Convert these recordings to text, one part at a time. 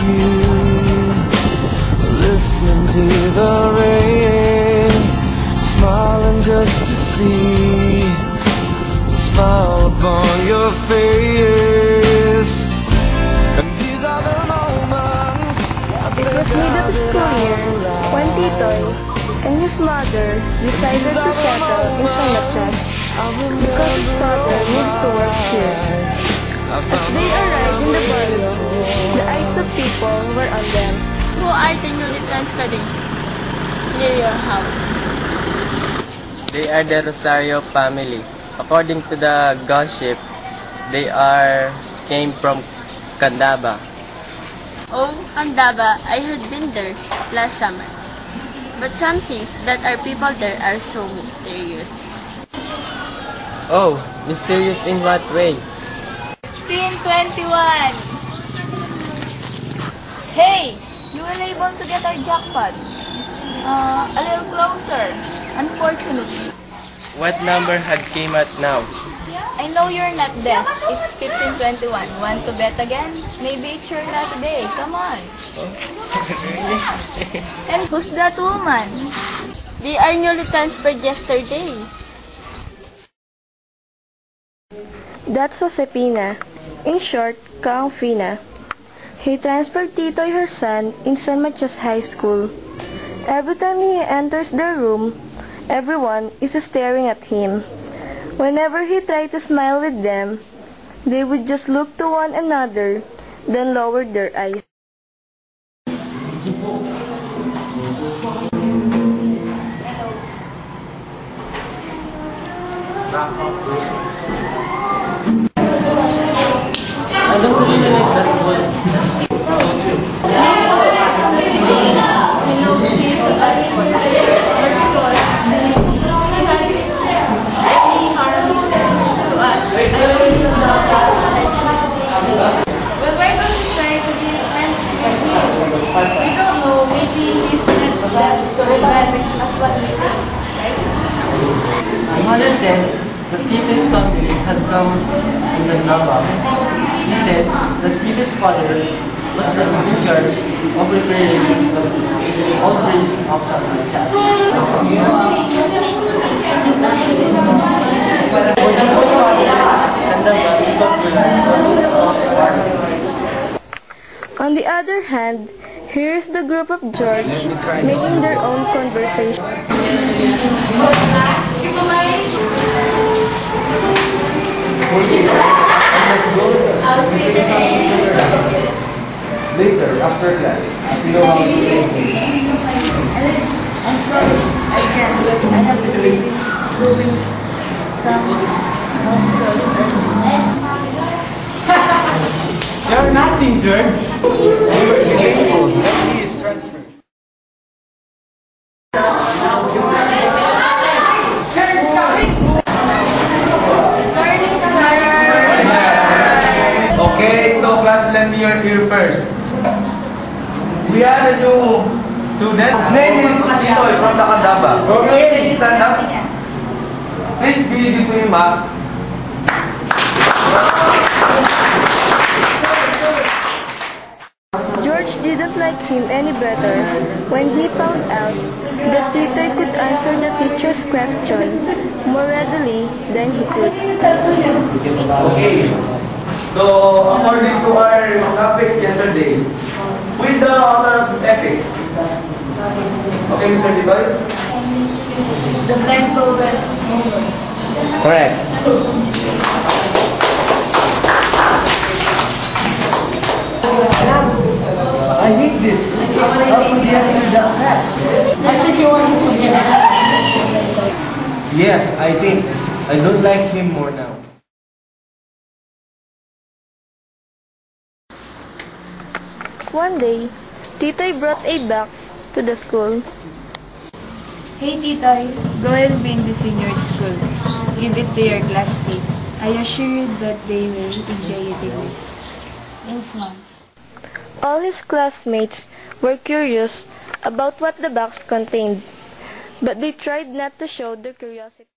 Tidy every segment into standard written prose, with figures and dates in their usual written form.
you, listening to the rain, smiling just to see the smile upon your face. And these are the moments. It was mid of the school year when Titoy and his mother decided to settle in San Matias because his father needs to work here. As they arrived in the barrio, the eyes of people were on them. Who are the newly transferring near your house? They are the Rosario family. According to the gossip, they came from Candaba. Oh, Candaba, I had been there last summer. But some says that our people there are so mysterious. Oh, mysterious in what way? Team 21! Hey! You were able to get our jackpot. A little closer. Unfortunately. What number had came out now? I know you're not deaf. It's 1521. Want to bet again? Maybe it's your lucky day. Come on. And who's that woman? They are newly transferred yesterday. That's Josefina. In short, Kaang Fina. He transferred Titoy, her son, in San Matias High School. Every time he enters the room, everyone is staring at him. Whenever he tried to smile with them, they would just look to one another, then lower their eyes. I don't really like that one. Well, why don't we try to be friends with him? We don't know, maybe he's not as bad as what we think, right? My mother said that Tito's family had come in the Nava. He said that Tito's father was the in charge of repairing the old bridge of San Matias. On the other hand, here's the group of George making their own conversation. Later, after class, you know how to play games. I'm sorry, I can't. I have to do this. Doing some posters. You're nothing, George. He must be thankful that he is transferred. Okay, so class, lend me your ear first. We are a new student. His name is Titoy from the Candaba. Okay, stand up. Please be to him, ha? George didn't like him any better when he found out that Titoy could answer the teacher's question more readily than he could. Okay. So, according to our topic yesterday, who is the author of this epic? Okay, Mr. Titoy? The blind poet. Correct. I hate this. How could you answer that fast? I think you want to be Yes, I think. I don't like him more now. One day, Titoy brought a box to the school. Hey Titoy, go and be in the senior school. Give it to your classmate. I assure you that they will enjoy eating this. Thanks, Mom. All his classmates were curious about what the box contained, but they tried not to show their curiosity.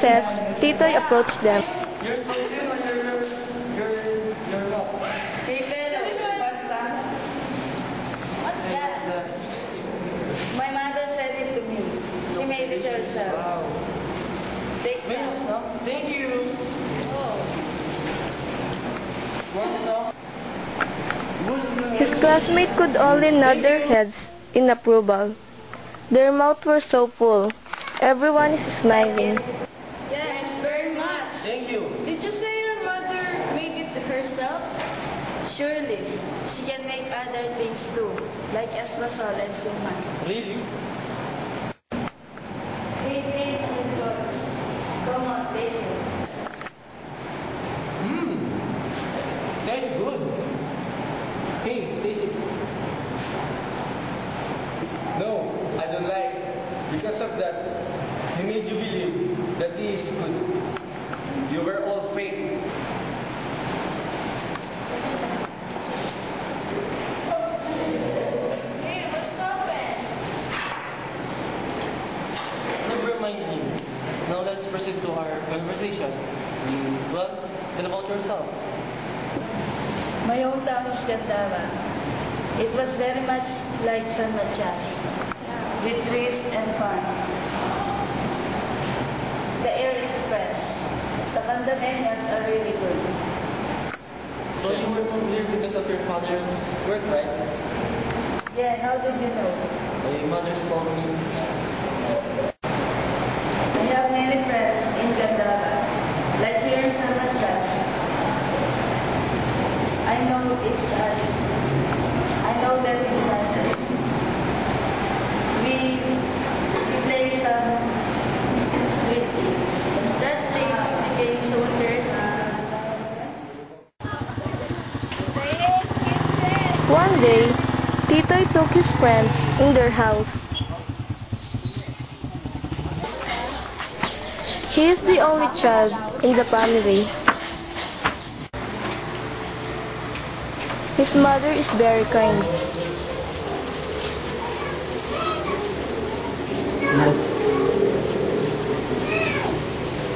recess, Titoy approached them. You're so thin on your rock. Hey fellows, what's up? What's that? My mother sent it to me. She made it herself. Wow. Take some. Thank you. Oh. Want some? His classmates could only nod their heads in approval. Their mouths were so full. Everyone is smiling. Yes, very much. Thank you. Did you say your mother made it herself? Surely. She can make other things too, like espasol and suman. Really? Hey, James and George. Come on, taste it. That's good. Hey, taste it. No, I don't like. Because of that, he made you believe that tea is good. You were all fake. Hey, what's happened? Never mind him. Now let's proceed to our conversation. Well, tell about yourself. My hometown is Gandara. It was very much like San Matias, with trees and farm. The air is fresh. The condominiums are really good. So you were from here because of your father's work, right? Yeah, how did you know? My mother's called me. I have many friends in Gandara, like here in San Matias. I know each other. I know them each other. We play some sweet things. That things became so interesting. One day, Titoy took his friends in their house. He is the only child in the family. His mother is very kind.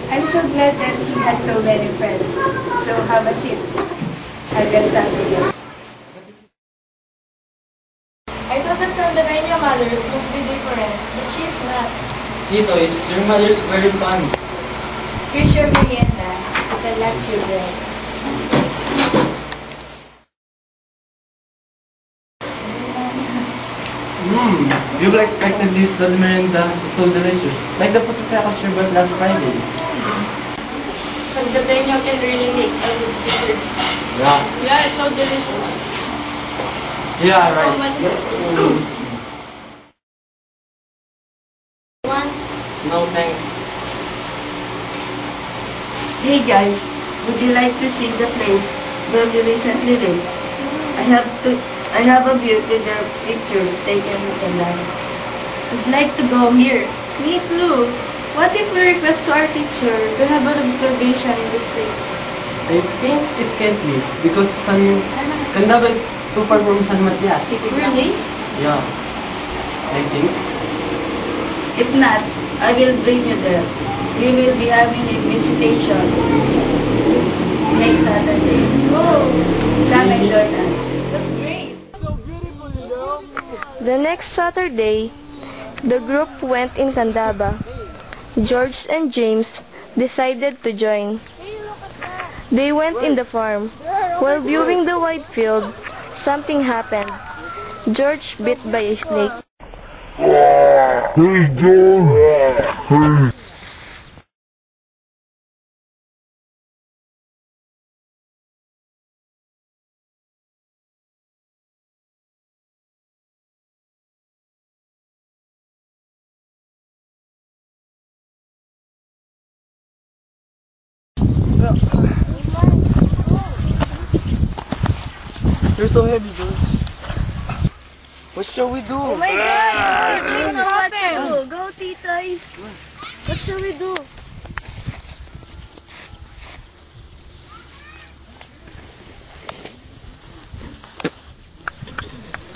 I'm so glad that he has so many friends. So have a seat. I'll get something here. I thought that condominium mothers must be different, but she's not. Tito, is your mother's very fun. Here's your merienda. You can let your bread. You've expected this little merinda. It's so delicious. Like the putusecos you brought last Friday. Condominium can really make a good desserts. Yeah. Yeah, it's so delicious. Yeah, How right. much is it? One. No thanks. Hey guys, would you like to see the place where we recently lived? I have a view to their pictures taken with the light. I'd like to go here. Me too. What if we request to our teacher to have an observation in this place? I think it can't be because Candaba is too far from San Matias. Really? Yeah. I think. If not, I will bring you there. We will be having a visitation next Saturday. Oh, Come and join us. that's great. The next Saturday, the group went in Candaba. George and James decided to join. They went in the farm. While viewing the wide field, something happened. George bit by a snake. Hey, John! Hey! You're so heavy, George. What shall we do? Oh my God! What happened? Go, Titoy. What shall we do?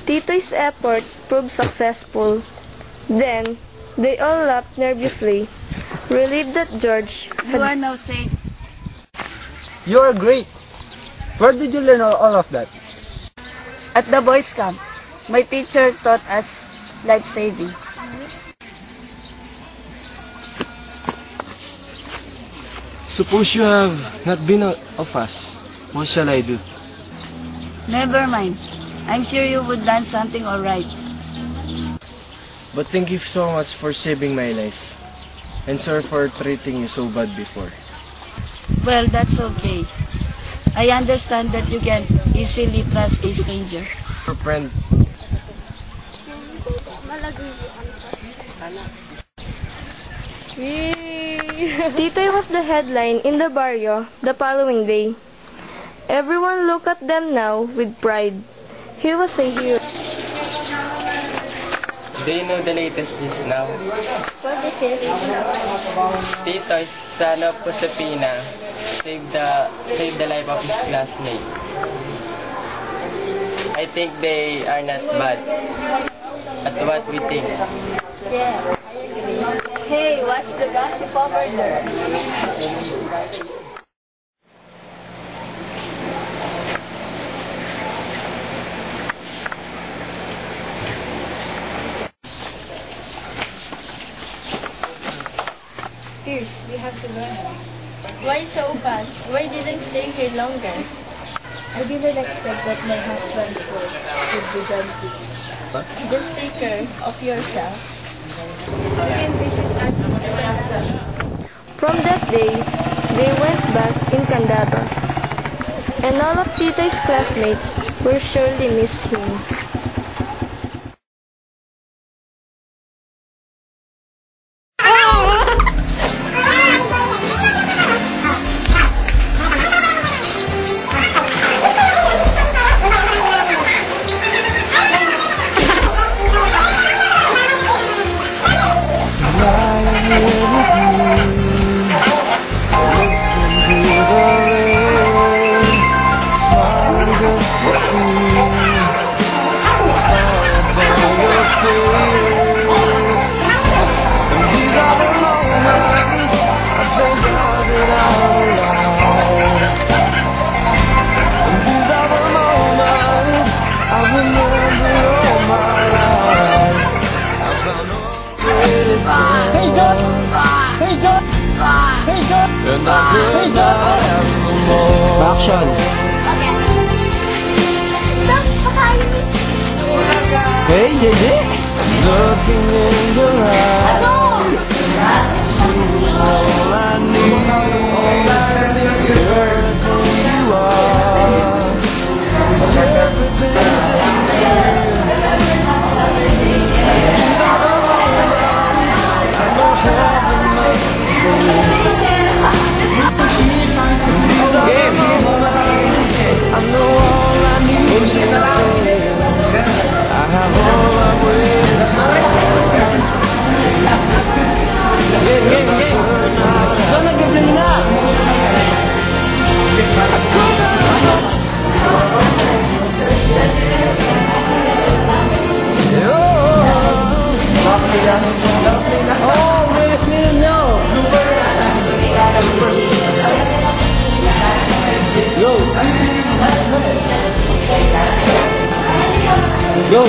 Titoy's effort proved successful. Then, they all laughed nervously. relieved that George You are had now safe. You are great. Where did you learn all of that? At the boys' camp, my teacher taught us life-saving. Suppose you have not been of us. What shall I do? Never mind. I'm sure you would done something alright. But thank you so much for saving my life. And sorry for treating you so bad before. Well, that's okay. I understand that you can easily trust a stranger. Your friend, Titoy was the headline in the barrio the following day. Everyone looked at them now with pride. He was a hero. Do you know the latest news now? What is it? Titoy, son of Josefina, saved the life of his classmate. I think they are not bad at what we think. Yeah, I agree. Hey, what's the gossip over there? Pierce, we have to learn. Why so fast? Why didn't stay here longer? I didn't expect that my husband's work would be done quickly. Just take care of yourself. You can visit us after. From that day, they went back in Candaba. And all of Tito's classmates will surely miss him. Action! Hey, JJ! Looking in your eyes, seems all I need. Girl, who you are, it's everything to me. These are the moments I know heaven must exist. These are the moments I know all I need is this. I have all I'm waiting for. Saan nag-play na? Oh, bilis nyo! Yo! Yo!